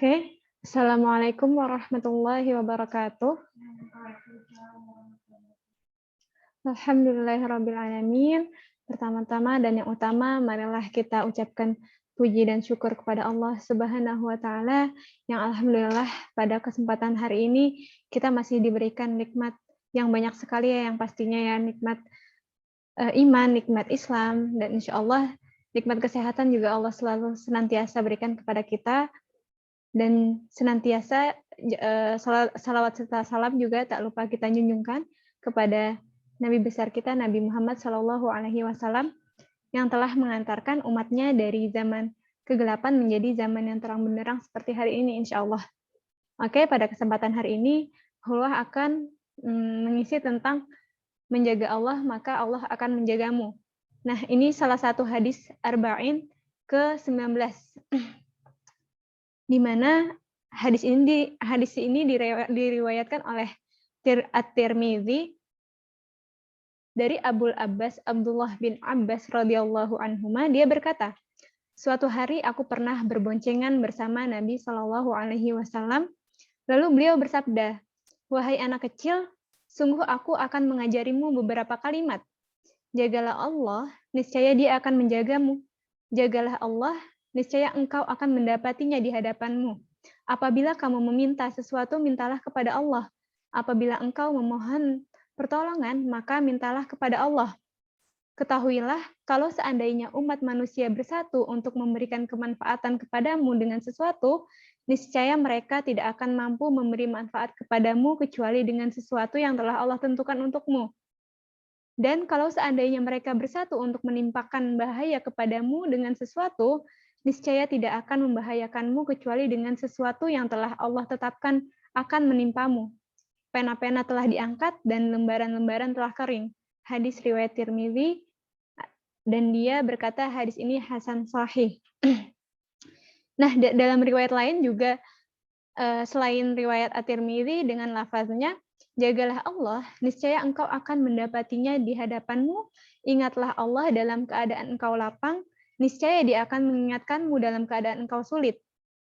Oke, Assalamualaikum warahmatullahi wabarakatuh. Alhamdulillahirrabbilalamin. Pertama-tama dan yang utama, marilah kita ucapkan puji dan syukur kepada Allah Subhanahu wa Ta'ala, yang alhamdulillah pada kesempatan hari ini kita masih diberikan nikmat yang banyak sekali ya, yang pastinya ya nikmat iman, nikmat Islam, dan insya Allah nikmat kesehatan juga Allah selalu senantiasa berikan kepada kita. Dan senantiasa salawat serta salam juga tak lupa kita junjungkan kepada Nabi besar kita, Nabi Muhammad SAW, yang telah mengantarkan umatnya dari zaman kegelapan menjadi zaman yang terang benderang seperti hari ini, insya Allah. Oke, pada kesempatan hari ini, Hulwah akan mengisi tentang menjaga Allah, maka Allah akan menjagamu. Nah, ini salah satu hadis Arba'in ke-19. Di mana hadis ini diriwayatkan oleh At-Tirmidzi dari Abul Abbas Abdullah bin Abbas radhiyallahu anhuma. Dia berkata, suatu hari aku pernah berboncengan bersama Nabi Shallallahu alaihi wasallam. Lalu beliau bersabda, wahai anak kecil, sungguh aku akan mengajarimu beberapa kalimat. Jagalah Allah, niscaya Dia akan menjagamu. Jagalah Allah, niscaya engkau akan mendapatinya di hadapanmu. Apabila kamu meminta sesuatu, mintalah kepada Allah. Apabila engkau memohon pertolongan, maka mintalah kepada Allah. Ketahuilah, kalau seandainya umat manusia bersatu untuk memberikan kemanfaatan kepadamu dengan sesuatu, niscaya mereka tidak akan mampu memberi manfaat kepadamu kecuali dengan sesuatu yang telah Allah tentukan untukmu. Dan kalau seandainya mereka bersatu untuk menimpakan bahaya kepadamu dengan sesuatu, niscaya tidak akan membahayakanmu kecuali dengan sesuatu yang telah Allah tetapkan akan menimpamu. Pena-pena telah diangkat dan lembaran-lembaran telah kering. Hadis riwayat Tirmidzi, dan dia berkata hadis ini hasan sahih. Nah, dalam riwayat lain juga selain riwayat At-Tirmidzi dengan lafaznya, jagalah Allah, niscaya engkau akan mendapatinya di hadapanmu. Ingatlah Allah dalam keadaan engkau lapang, niscaya Dia akan mengingatkanmu dalam keadaan engkau sulit.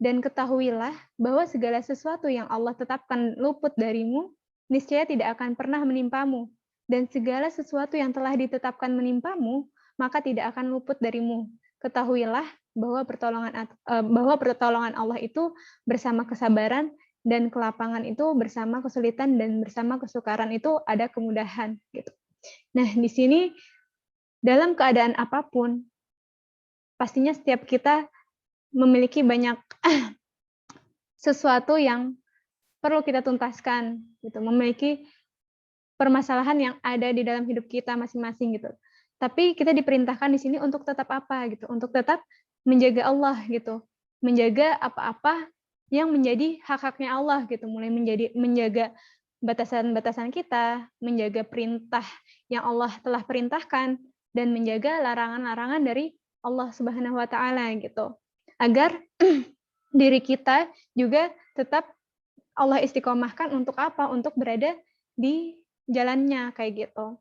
Dan ketahuilah bahwa segala sesuatu yang Allah tetapkan luput darimu, niscaya tidak akan pernah menimpamu. Dan segala sesuatu yang telah ditetapkan menimpamu, maka tidak akan luput darimu. Ketahuilah bahwa pertolongan Allah itu bersama kesabaran, dan kelapangan itu bersama kesulitan, dan bersama kesukaran itu ada kemudahan gitu. Nah, di sini dalam keadaan apapun pastinya setiap kita memiliki banyak sesuatu yang perlu kita tuntaskan gitu, memiliki permasalahan yang ada di dalam hidup kita masing-masing gitu. Tapi kita diperintahkan di sini untuk tetap apa gitu, untuk tetap menjaga Allah gitu, menjaga apa-apa yang menjadi hak-haknya Allah gitu, mulai menjaga batasan-batasan kita, menjaga perintah yang Allah telah perintahkan, dan menjaga larangan-larangan dari Allah Subhanahu wa Ta'ala gitu, agar diri kita juga tetap Allah istiqomahkan untuk apa? Untuk berada di jalannya kayak gitu.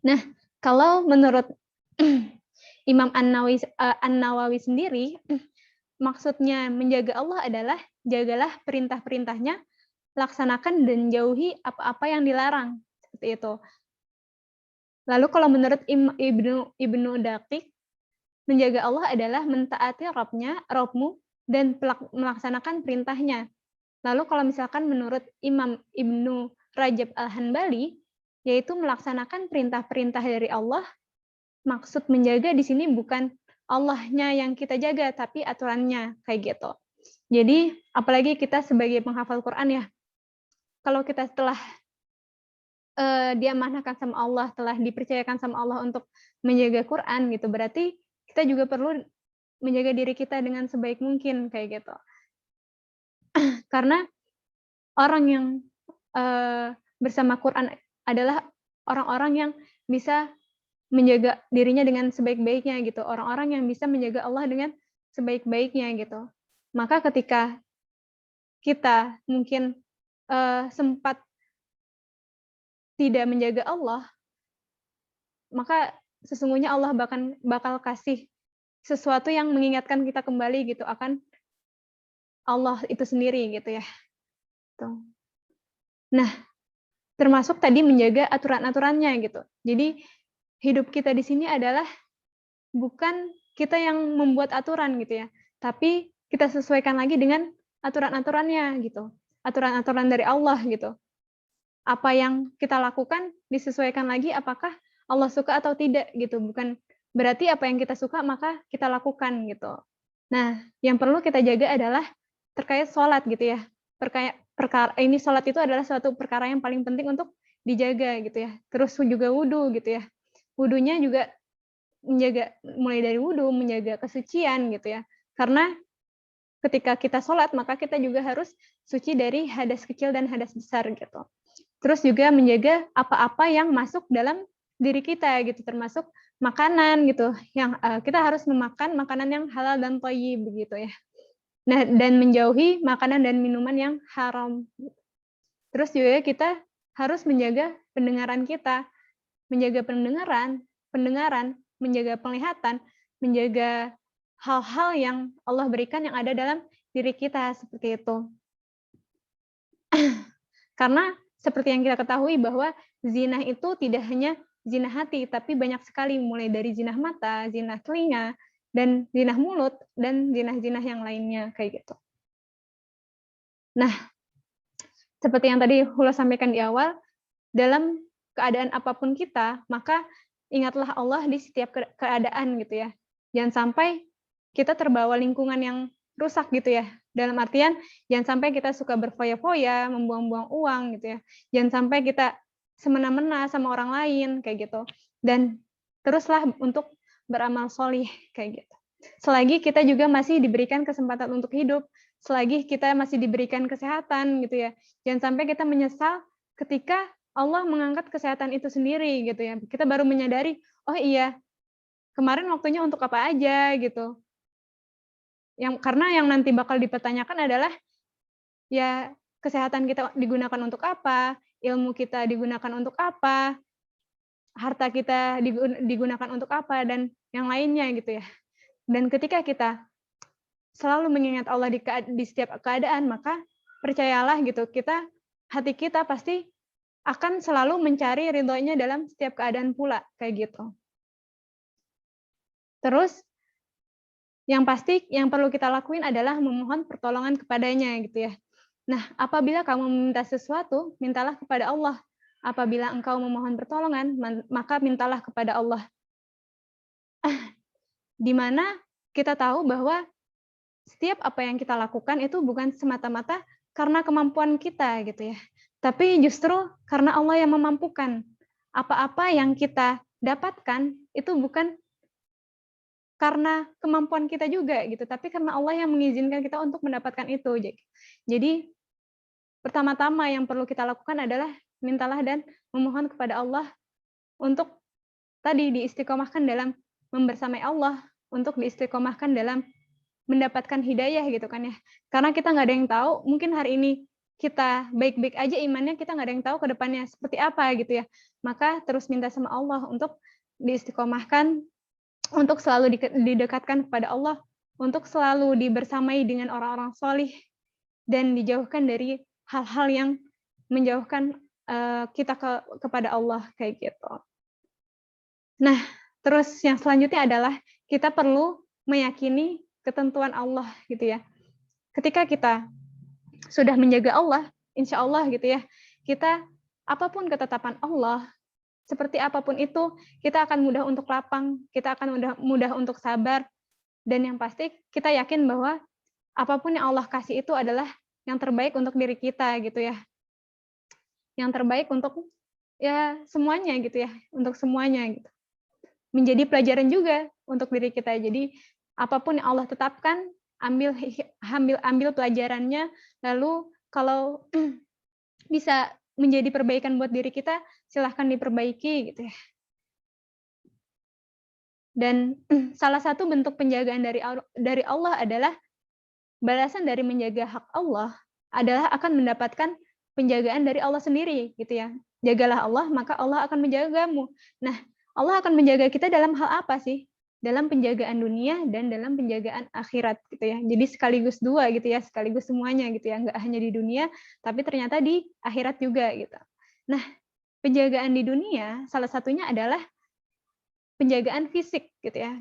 Nah, kalau menurut Imam An-Nawawi sendiri, maksudnya menjaga Allah adalah jagalah perintah-perintahnya, laksanakan dan jauhi apa-apa yang dilarang, seperti itu. Lalu kalau menurut Ibnu Daqiq, menjaga Allah adalah mentaati Rabbmu dan melaksanakan perintahnya. Lalu kalau misalkan menurut Imam Ibnu Rajab Al-Hanbali, yaitu melaksanakan perintah-perintah dari Allah. Maksud menjaga di sini bukan Allahnya yang kita jaga, tapi aturannya kayak gitu. Jadi apalagi kita sebagai penghafal Quran ya, kalau kita telah diamanahkan sama Allah, telah dipercayakan sama Allah untuk menjaga Quran gitu, berarti kita juga perlu menjaga diri kita dengan sebaik mungkin kayak gitu. Karena orang yang bersama Quran adalah orang-orang yang bisa menjaga dirinya dengan sebaik-baiknya gitu, orang-orang yang bisa menjaga Allah dengan sebaik-baiknya gitu. Maka ketika kita mungkin sempat tidak menjaga Allah, maka sesungguhnya Allah bakal kasih sesuatu yang mengingatkan kita kembali gitu akan Allah itu sendiri gitu ya. Tuh. Nah, termasuk tadi menjaga aturan-aturannya gitu. Jadi hidup kita di sini adalah bukan kita yang membuat aturan gitu ya, tapi kita sesuaikan lagi dengan aturan-aturannya gitu. Aturan-aturan dari Allah gitu. Apa yang kita lakukan disesuaikan lagi apakah Allah suka atau tidak gitu. Bukan berarti apa yang kita suka maka kita lakukan gitu. Nah, yang perlu kita jaga adalah terkait sholat gitu ya. Ini sholat itu adalah suatu perkara yang paling penting untuk dijaga gitu ya. Terus juga wudhu gitu ya. Wudhunya juga menjaga mulai dari wudhu, menjaga kesucian gitu ya. Karena ketika kita sholat maka kita juga harus suci dari hadas kecil dan hadas besar gitu. Terus juga menjaga apa-apa yang masuk dalam diri kita gitu, termasuk makanan gitu. Yang kita harus memakan makanan yang halal dan thayyib begitu ya. Nah, dan menjauhi makanan dan minuman yang haram. Terus juga kita harus menjaga pendengaran kita, menjaga pendengaran, menjaga penglihatan, menjaga hal-hal yang Allah berikan yang ada dalam diri kita seperti itu. Karena seperti yang kita ketahui bahwa zina itu tidak hanya zina hati, tapi banyak sekali mulai dari zina mata, zina telinga, dan zina mulut, dan zina-zina yang lainnya kayak gitu. Nah, seperti yang tadi Hula sampaikan di awal, dalam keadaan apapun kita, maka ingatlah Allah di setiap keadaan gitu ya. Jangan sampai kita terbawa lingkungan yang rusak gitu ya. Dalam artian jangan sampai kita suka berfoya-foya, membuang-buang uang gitu ya. Jangan sampai kita semena-mena sama orang lain kayak gitu. Dan teruslah untuk beramal solih kayak gitu. Selagi kita juga masih diberikan kesempatan untuk hidup, selagi kita masih diberikan kesehatan gitu ya. Jangan sampai kita menyesal ketika Allah mengangkat kesehatan itu sendiri gitu ya. Kita baru menyadari, oh iya, kemarin waktunya untuk apa aja gitu. Karena yang nanti bakal dipertanyakan adalah ya kesehatan kita digunakan untuk apa, ilmu kita digunakan untuk apa, harta kita digunakan untuk apa, dan yang lainnya gitu ya. Dan ketika kita selalu mengingat Allah di setiap keadaan, maka percayalah gitu, hati kita pasti akan selalu mencari ridhonya dalam setiap keadaan pula, kayak gitu. Terus yang pasti yang perlu kita lakuin adalah memohon pertolongan kepadanya gitu ya. Nah, apabila kamu meminta sesuatu, mintalah kepada Allah. Apabila engkau memohon pertolongan, maka mintalah kepada Allah. Di mana kita tahu bahwa setiap apa yang kita lakukan itu bukan semata-mata karena kemampuan kita gitu ya. Tapi justru karena Allah yang memampukan. Apa-apa yang kita dapatkan itu bukan karena kemampuan kita juga gitu, tapi karena Allah yang mengizinkan kita untuk mendapatkan itu. Jadi pertama-tama yang perlu kita lakukan adalah mintalah dan memohon kepada Allah untuk tadi diistiqomahkan dalam membersamai Allah, untuk diistiqomahkan dalam mendapatkan hidayah gitu kan ya. Karena kita nggak ada yang tahu, mungkin hari ini kita baik-baik aja imannya, kita nggak ada yang tahu ke depannya seperti apa gitu ya. Maka terus minta sama Allah untuk diistiqomahkan, untuk selalu didekatkan kepada Allah, untuk selalu dibersamai dengan orang-orang solih, dan dijauhkan dari hal-hal yang menjauhkan kita kepada Allah kayak gitu. Nah, terus yang selanjutnya adalah kita perlu meyakini ketentuan Allah gitu ya. Ketika kita sudah menjaga Allah, insya Allah gitu ya, kita apapun ketetapan Allah, seperti apapun itu, kita akan mudah untuk lapang, kita akan mudah untuk sabar, dan yang pasti kita yakin bahwa apapun yang Allah kasih itu adalah yang terbaik untuk diri kita gitu ya. Yang terbaik untuk ya semuanya gitu ya, untuk semuanya gitu. Menjadi pelajaran juga untuk diri kita. Jadi apapun yang Allah tetapkan, ambil pelajarannya, lalu kalau bisa menjadi perbaikan buat diri kita, silahkan diperbaiki gitu ya. Dan salah satu bentuk penjagaan dari Allah adalah balasan dari menjaga hak Allah adalah akan mendapatkan penjagaan dari Allah sendiri gitu ya. Jagalah Allah, maka Allah akan menjagamu. Nah, Allah akan menjaga kita dalam hal apa sih? dalam penjagaan dunia dan dalam penjagaan akhirat gitu ya. Jadi sekaligus dua gitu ya, sekaligus semuanya gitu ya, nggak hanya di dunia, tapi ternyata di akhirat juga gitu. Nah, penjagaan di dunia salah satunya adalah penjagaan fisik gitu ya.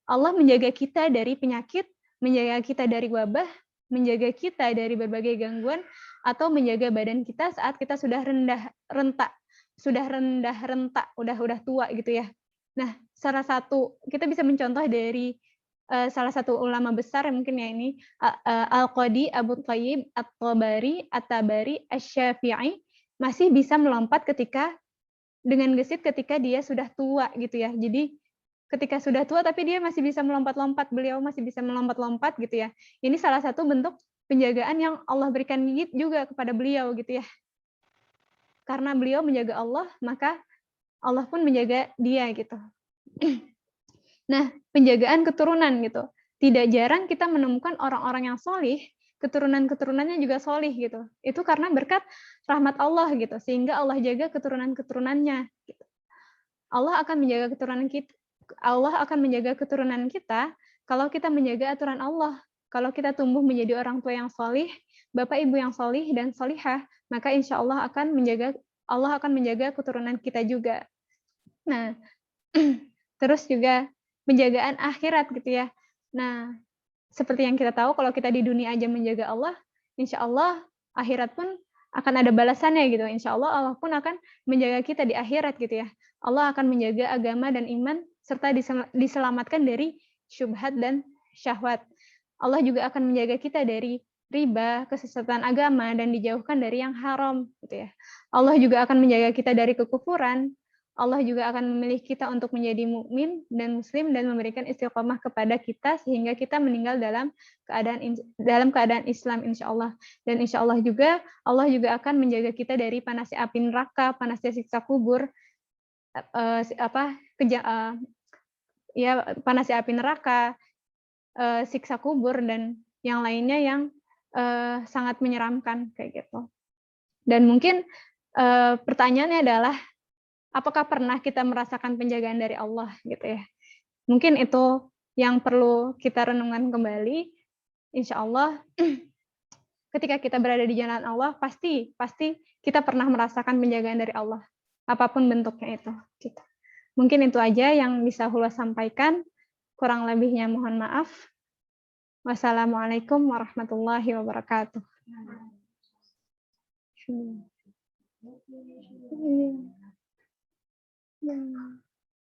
Allah menjaga kita dari penyakit, menjaga kita dari wabah, menjaga kita dari berbagai gangguan, atau menjaga badan kita saat kita sudah rendah rentak, udah tua gitu ya. Nah, salah satu kita bisa mencontoh dari salah satu ulama besar mungkin ya ini Al-Qadi Abu Thayyib At-Tabari At-Tabari Asy-Syafi'i masih bisa melompat dengan gesit ketika dia sudah tua gitu ya. Jadi ketika sudah tua tapi dia masih bisa melompat-lompat, beliau masih bisa melompat-lompat gitu ya. Ini salah satu bentuk penjagaan yang Allah berikan juga kepada beliau gitu ya. Karena beliau menjaga Allah, maka Allah pun menjaga dia gitu. Nah, penjagaan keturunan gitu. Tidak jarang kita menemukan orang-orang yang solih, keturunan-keturunannya juga solih gitu. Itu karena berkat rahmat Allah gitu, sehingga Allah jaga keturunan-keturunannya. Gitu. Allah akan menjaga keturunan kita kalau kita menjaga aturan Allah. Kalau kita tumbuh menjadi orang tua yang solih, bapak ibu yang solih dan solihah, maka insya Allah akan menjaga keturunan kita juga. Nah, terus juga penjagaan akhirat gitu ya. Nah, seperti yang kita tahu kalau kita di dunia aja menjaga Allah, insya Allah akhirat pun akan ada balasannya gitu. Insya Allah Allah pun akan menjaga kita di akhirat gitu ya. Allah akan menjaga agama dan iman serta diselamatkan dari syubhat dan syahwat. Allah juga akan menjaga kita dari riba, kesesatan agama, dan dijauhkan dari yang haram gitu ya. Allah juga akan menjaga kita dari kekufuran. Allah juga akan memilih kita untuk menjadi mukmin dan muslim dan memberikan istiqomah kepada kita sehingga kita meninggal dalam keadaan Islam insya Allah. Dan insya Allah juga akan menjaga kita dari panasnya api neraka, panasnya siksa kubur, panasnya api neraka, siksa kubur dan yang lainnya yang sangat menyeramkan kayak gitu. Dan mungkin pertanyaannya adalah apakah pernah kita merasakan penjagaan dari Allah gitu ya? Mungkin itu yang perlu kita renungkan kembali. Insya Allah ketika kita berada di jalan Allah pasti kita pernah merasakan penjagaan dari Allah apapun bentuknya itu. Gitu. Mungkin itu aja yang bisa Hula sampaikan. Kurang lebihnya mohon maaf. Wassalamualaikum warahmatullahi wabarakatuh.